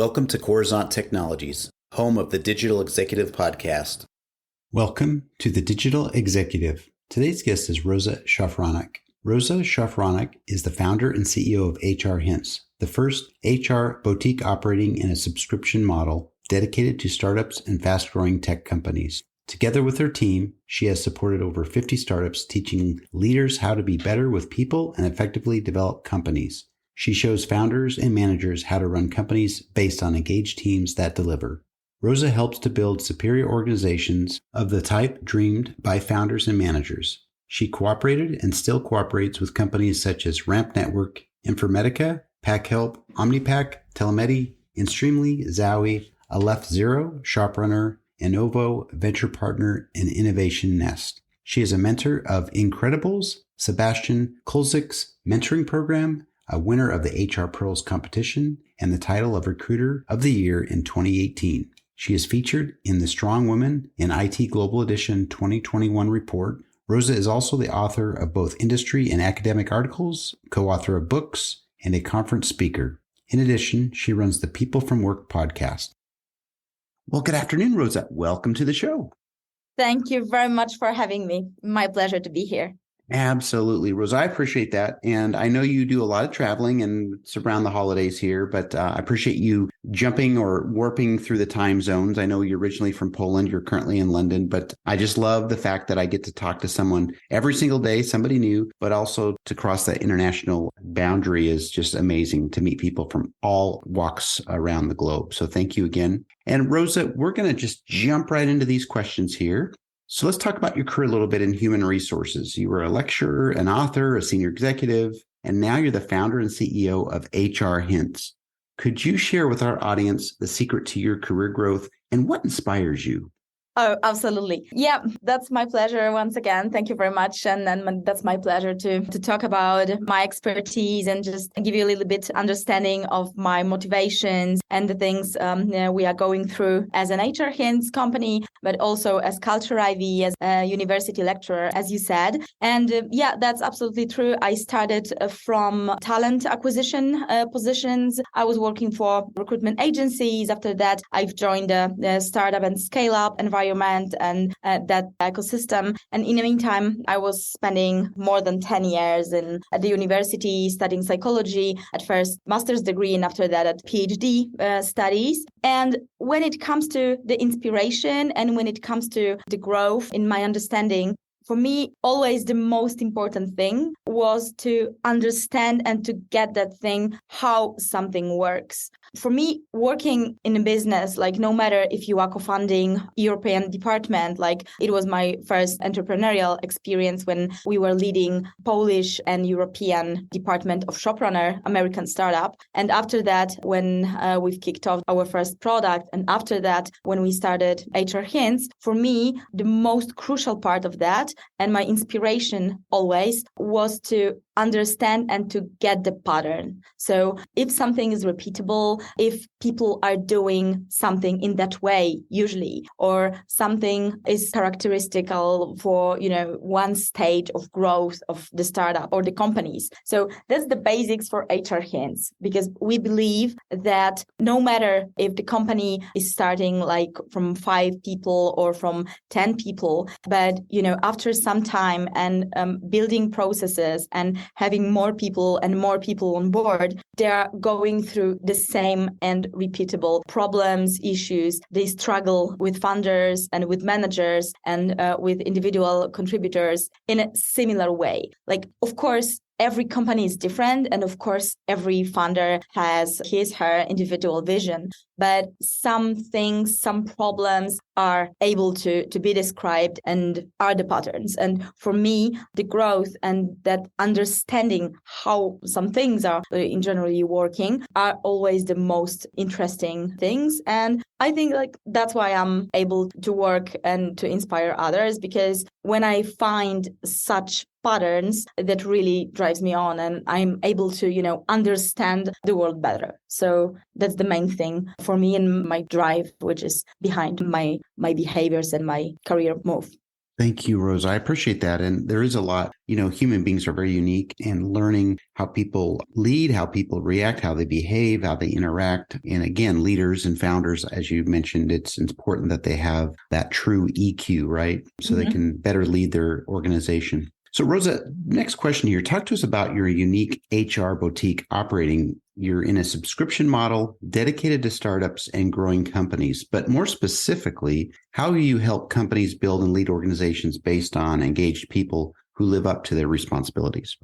Welcome to Coruzant Technologies, home of the Digital Executive Podcast. Welcome to the Digital Executive. Today's guest is Roza Szafranek. Roza Szafranek is the founder and CEO of HR Hints, the first HR boutique operating in a subscription model dedicated to startups and fast-growing tech companies. Together with her team, she has supported over 50 startups, teaching leaders how to be better with people and effectively develop companies. She shows founders and managers how to run companies based on engaged teams that deliver. Roza helps to build superior organizations of the type dreamed by founders and managers. She cooperated and still cooperates with companies such as Ramp Network, Informatica, PackHelp, OmniPack, Telemedi, Instreamly, Zowie, Aleph Zero, ShopRunner, Innovo, Venture Partner, and Innovation Nest. She is a mentor of Incredibles, Sebastian Kulzik's mentoring program, a winner of the HR Pearls competition, and the title of Recruiter of the Year in 2018. She is featured in the Strong Women in IT Global Edition 2021 report. Roza is also the author of both industry and academic articles, co-author of books, and a conference speaker. In addition, she runs the People from Work podcast. Well, good afternoon, Roza. Welcome to the show. Thank you very much for having me. My pleasure to be here. Absolutely, Roza. I appreciate that. And I know you do a lot of traveling and it's around the holidays here, but I appreciate you jumping or warping through the time zones. I know you're originally from Poland. You're currently in London, but I just love the fact that I get to talk to someone every single day, somebody new, but also to cross that international boundary is just amazing to meet people from all walks around the globe. So thank you again. And Roza, we're going to just jump right into these questions here. So let's talk about your career a little bit in human resources. You were a lecturer, an author, a senior executive, and now you're the founder and CEO of HR Hints. Could you share with our audience the secret to your career growth and what inspires you? Oh, absolutely. Yeah, that's my pleasure once again. Thank you very much. And then that's my pleasure to talk about my expertise and just give you a little bit understanding of my motivations and the things we are going through as an HR Hints company, but also as Culture IV, as a university lecturer, as you said. And yeah, that's absolutely true. I started from talent acquisition positions. I was working for recruitment agencies. After that, I've joined the startup and scale-up environment and that ecosystem. And in the meantime, I was spending more than 10 years at the university studying psychology, at first master's degree, and after that at PhD studies. And when it comes to the inspiration and when it comes to the growth in my understanding, for me, always the most important thing was to understand and to get that thing, how something works. For me, working in a business, like no matter if you are co-founding European department, like it was my first entrepreneurial experience when we were leading Polish and European department of ShopRunner, American startup. And after that, when we've kicked off our first product, and after that, when we started HR Hints, for me, the most crucial part of that and my inspiration always was to understand and to get the pattern. So if something is repeatable, if people are doing something in that way, usually, or something is characteristical for, one stage of growth of the startup or the companies. So that's the basics for HR Hints, because we believe that no matter if the company is starting like from 5 people or from 10 people, but, after some time and building processes and having more people on board, they are going through the same and repeatable problems, issues. They struggle with funders and with managers and with individual contributors in a similar way. Like, of course, every company is different. And of course, every founder has her individual vision. But some things, some problems are able to be described and are the patterns. And for me, the growth and that understanding how some things are in generally working are always the most interesting things. And I think like that's why I'm able to work and to inspire others, because when I find such patterns, that really drives me on and I'm able to, understand the world better. So that's the main thing for me and my drive, which is behind my behaviors and my career move. Thank you, Rosa. I appreciate that. And there is a lot, human beings are very unique, and learning how people lead, how people react, how they behave, how they interact. And again, leaders and founders, as you mentioned, it's important that they have that true EQ, right? So they can better lead their organization. So Rosa, next question here. Talk to us about your unique HR boutique operating. You're in a subscription model dedicated to startups and growing companies, but more specifically, how you help companies build and lead organizations based on engaged people who live up to their responsibilities.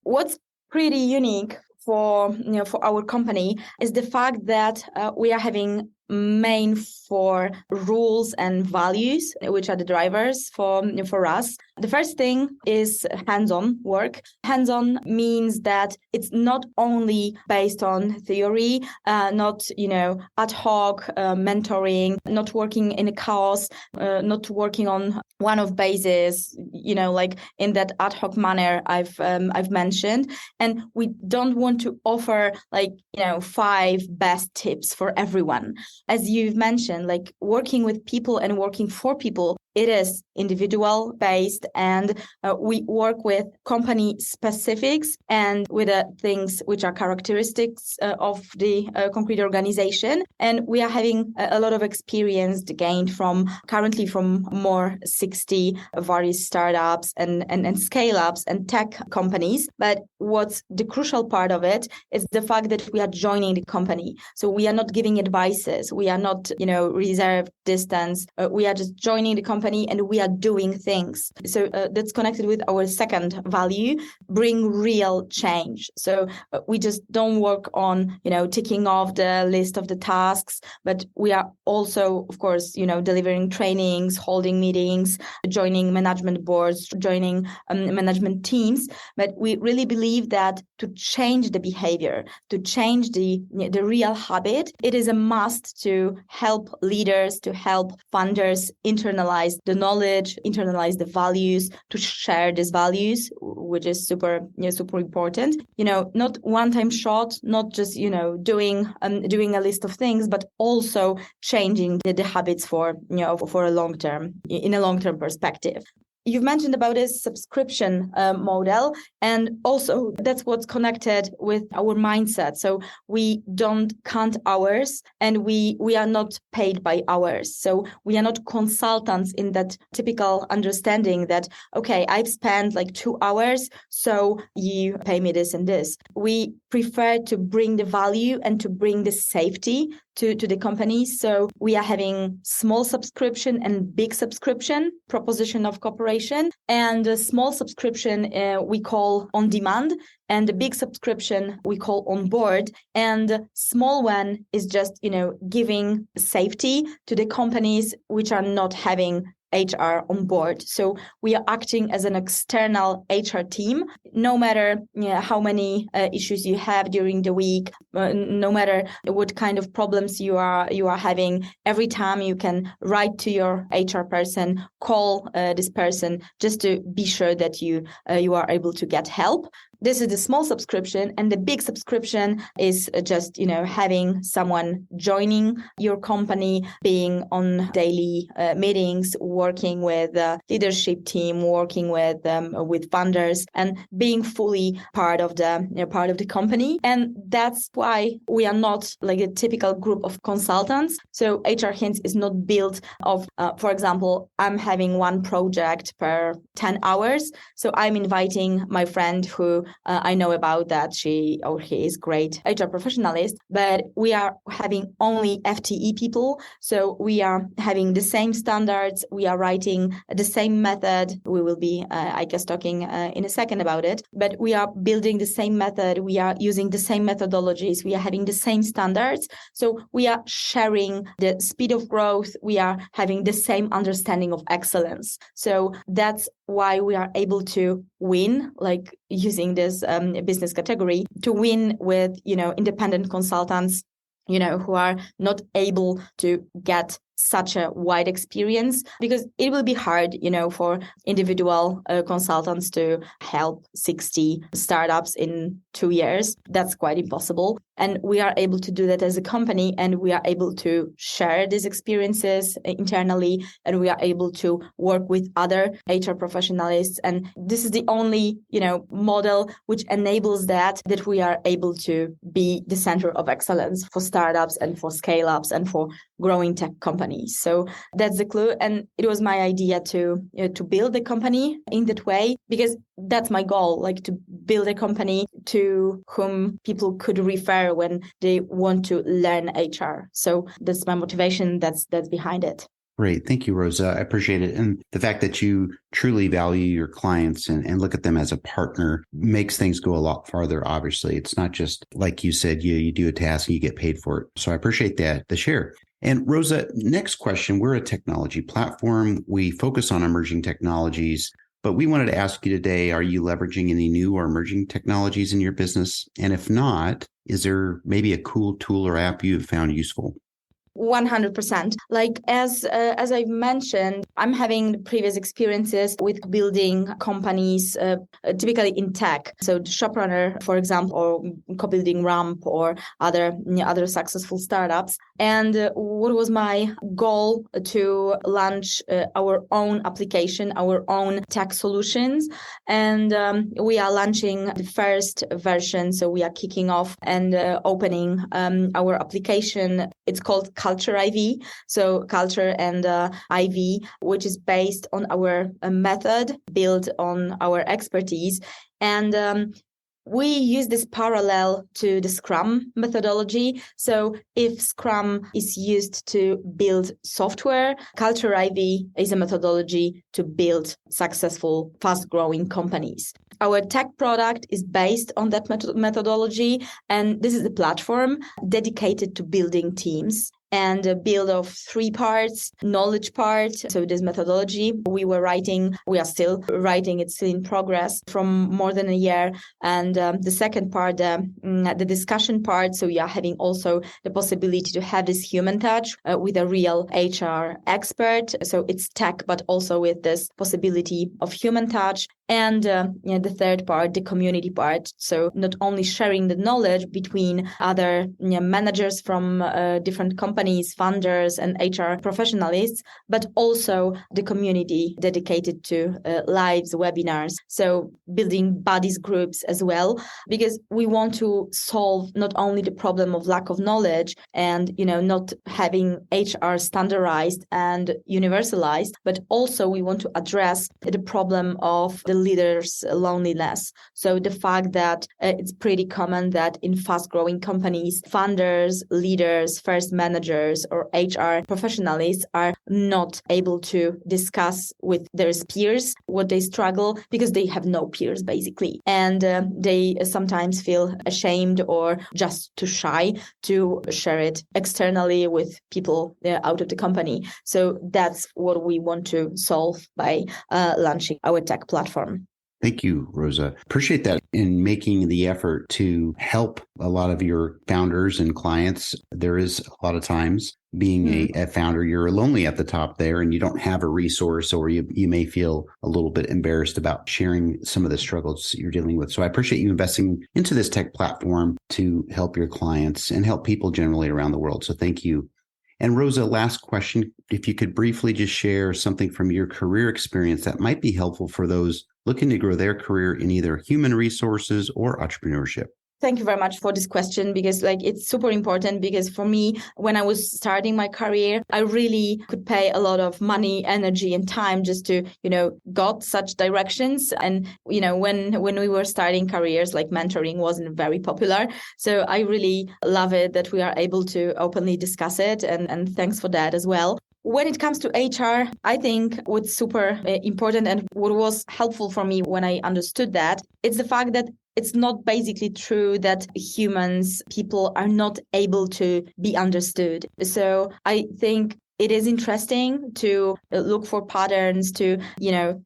What's pretty unique for our company is the fact that we are having main 4 rules and values, which are the drivers for us. The first thing is hands-on work. Hands-on means that it's not only based on theory, not ad hoc mentoring, not working in a chaos, not working on one-off basis, like in that ad hoc manner I've mentioned. And we don't want to offer 5 best tips for everyone. As you've mentioned, like working with people and working for people, it is individual based, and we work with company specifics and with things which are characteristics of the concrete organization. And we are having a lot of experience gained currently from more 60 various startups and scale-ups and tech companies. But what's the crucial part of it is the fact that we are joining the company. So we are not giving advices. We are not, reserved distance. We are just joining the company and we are doing things. So that's connected with our second value, bring real change. So we just don't work on, ticking off the list of the tasks, but we are also, of course, delivering trainings, holding meetings, joining management boards, joining management teams. But we really believe that to change the behavior, to change the real habit, it is a must to help leaders, to help funders internalize the knowledge, internalize the values, to share these values, which is super important. Not one-time shot, not just doing a list of things, but also changing the habits for a in a long-term perspective. You've mentioned about this subscription model, and also that's what's connected with our mindset. So we don't count hours, and we are not paid by hours. So we are not consultants in that typical understanding that, okay, I've spent 2 hours, so you pay me this and this. We prefer to bring the value and to bring the safety to the company. So we are having small subscription and big subscription proposition of cooperation. And the small subscription we call on demand, and the big subscription we call on board. And the small one is just, giving safety to the companies which are not having HR on board. So we are acting as an external HR team, no matter how many issues you have during the week, no matter what kind of problems you are having. Every time you can write to your HR person, call this person just to be sure that you are able to get help. This is the small subscription, and the big subscription is just, having someone joining your company, being on daily meetings, working with the leadership team, working with funders, and being fully part of the company. And that's why we are not like a typical group of consultants. So HR Hints is not built of, for example, I'm having one project per 10 hours. So I'm inviting my friend who I know about that she or he is great HR professionalist, but we are having only FTE people. So we are having the same standards. We are writing the same method. We will be, I guess, talking in a second about it, but we are building the same method. We are using the same methodologies. We are having the same standards. So we are sharing the speed of growth. We are having the same understanding of excellence. So that's why we are able to win, like using this business category, to win with, independent consultants, who are not able to get such a wide experience, because it will be hard, for individual consultants to help 60 startups in 2 years. That's quite impossible. And we are able to do that as a company, and we are able to share these experiences internally, and we are able to work with other HR professionals. And this is the only, model which enables that we are able to be the center of excellence for startups and for scale-ups and for growing tech companies. So that's the clue. And it was my idea to build a company in that way, because that's my goal, like to build a company to whom people could refer when they want to learn HR. So that's my motivation. That's behind it. Great. Thank you, Roza. I appreciate it. And the fact that you truly value your clients and look at them as a partner makes things go a lot farther. Obviously, it's not just like you said, you do a task and you get paid for it. So I appreciate the share. And Roza, next question. We're a technology platform. We focus on emerging technologies, but we wanted to ask you today, are you leveraging any new or emerging technologies in your business? And if not, is there maybe a cool tool or app you've found useful? 100%. Like as I've mentioned, I'm having previous experiences with building companies, typically in tech. So ShopRunner, for example, or co-building Ramp or other successful startups. And what was my goal to launch our own application, our own tech solutions. And we are launching the first version. So we are kicking off and opening our application. It's called Culture IV, so Culture and IV, which is based on our method, built on our expertise. And we use this parallel to the Scrum methodology. So if Scrum is used to build software, Culture IV is a methodology to build successful, fast-growing companies. Our tech product is based on that methodology, and this is a platform dedicated to building teams. And a build of 3 parts, knowledge part. So this methodology we are still writing, it's still in progress from more than a year. And the second part, the discussion part. So we are having also the possibility to have this human touch with a real HR expert. So it's tech, but also with this possibility of human touch. And the third part, the community part. So not only sharing the knowledge between other managers from different companies, funders, and HR professionals, but also the community dedicated to lives, webinars. So building buddies groups as well, because we want to solve not only the problem of lack of knowledge and not having HR standardized and universalized, but also we want to address the problem of the leaders' loneliness. So the fact that it's pretty common that in fast-growing companies, funders, leaders, first managers, or HR professionals are not able to discuss with their peers what they struggle, because they have no peers basically. And they sometimes feel ashamed or just too shy to share it externally with people out of the company. So that's what we want to solve by launching our tech platform. Thank you, Roza. Appreciate that in making the effort to help a lot of your founders and clients. There is a lot of times being a founder, you're lonely at the top there and you don't have a resource, or you may feel a little bit embarrassed about sharing some of the struggles you're dealing with. So I appreciate you investing into this tech platform to help your clients and help people generally around the world. So thank you. And Roza, last question, if you could briefly just share something from your career experience that might be helpful for those looking to grow their career in either human resources or entrepreneurship. Thank you very much for this question, because it's super important, because for me, when I was starting my career, I really could pay a lot of money, energy, and time just to, got such directions. And, when we were starting careers, like mentoring wasn't very popular. So I really love it that we are able to openly discuss it. And thanks for that as well. When it comes to HR, I think what's super important and what was helpful for me when I understood that, it's the fact that it's not basically true that people are not able to be understood. So I think it is interesting to look for patterns, to,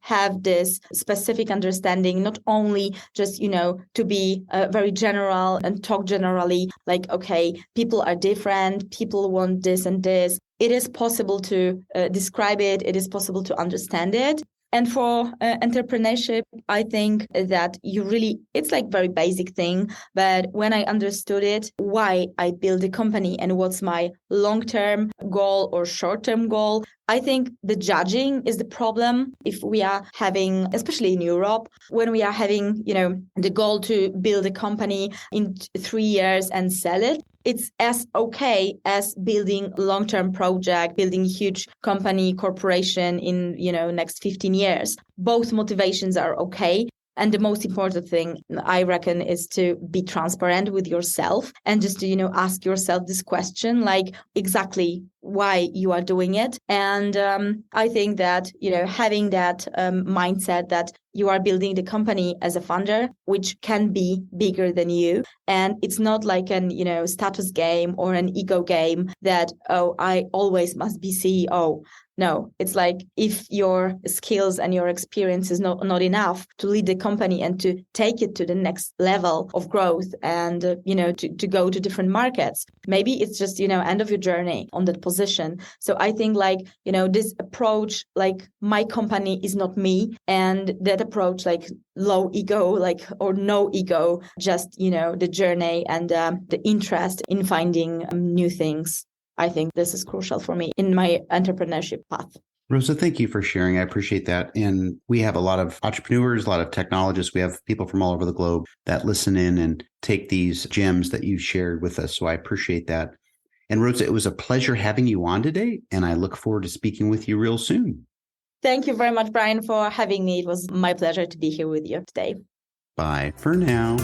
have this specific understanding, not only just, to be very general and talk generally, like, okay, people are different, people want this and this, it is possible to describe it. It is possible to understand it. And for entrepreneurship, I think that it's like very basic thing. But when I understood it, why I build a company and what's my long-term goal or short-term goal, I think the judging is the problem. If we are having, especially in Europe, when we are having, the goal to build a company in 3 years and sell it, it's as okay as building long-term project, building huge company, corporation in, next 15 years. Both motivations are okay. And the most important thing, I reckon, is to be transparent with yourself and just to, ask yourself this question, like exactly why you are doing it. And I think that, having that mindset that you are building the company as a founder, which can be bigger than you. And it's not like an, status game or an ego game that, oh, I always must be CEO. No, it's like if your skills and your experience is not enough to lead the company and to take it to the next level of growth and, to go to different markets, maybe it's just, end of your journey on that position. So I think this approach, like my company is not me, and that approach, like low ego, or no ego, just, the journey and the interest in finding new things. I think this is crucial for me in my entrepreneurship path. Roza, thank you for sharing. I appreciate that. And we have a lot of entrepreneurs, a lot of technologists. We have people from all over the globe that listen in and take these gems that you shared with us. So I appreciate that. And Roza, it was a pleasure having you on today, and I look forward to speaking with you real soon. Thank you very much, Brian, for having me. It was my pleasure to be here with you today. Bye for now.